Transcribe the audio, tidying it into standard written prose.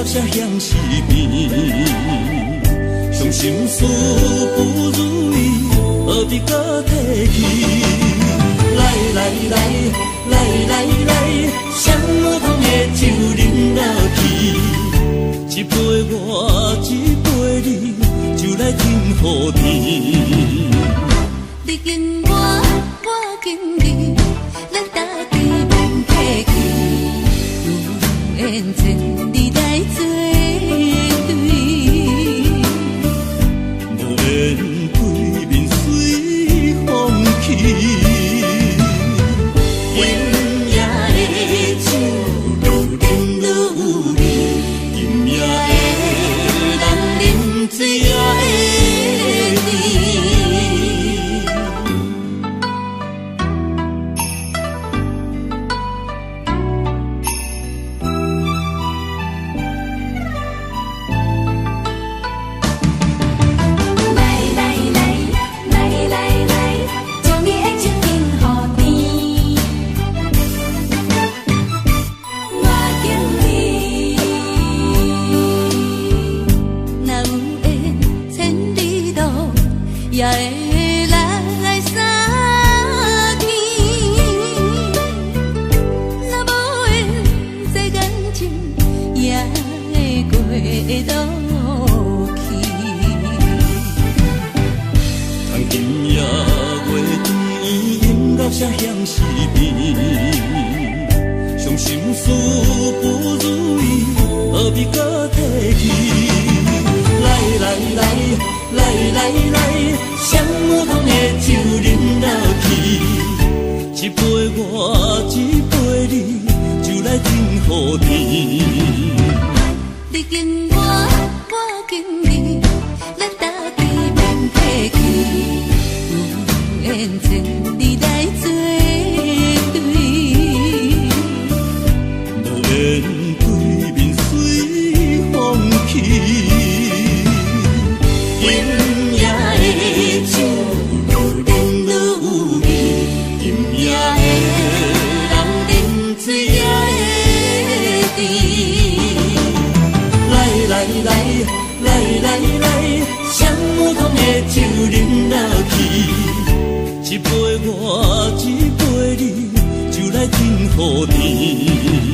到这乡是变，伤心事不如意，何必搁提起？来来来来来来，双无通的酒饮落去，一杯我一杯你，就来敬好天。你敬我，我敬你，咱大家免客气，有缘千里来作对，无缘对面随风去。今夜的酒愈饮愈有味，今夜的人饮醉也会甜。也会来相见，若无缘这感情，也会过落去。从今夜月甜，饮到这乡是变，伤心事不如意，何必搁提起？来来来来来来，双无通的酒饮落去，一杯我一杯你，就来敬好天。你敬我，我敬你，咱大家免客气，有缘千里来作对，无缘对面随风去。今夜的酒愈饮愈有味，今夜的人饮醉也会甜。来来来来来来，双无通的酒饮落去，一杯我一杯你，就来敬好天。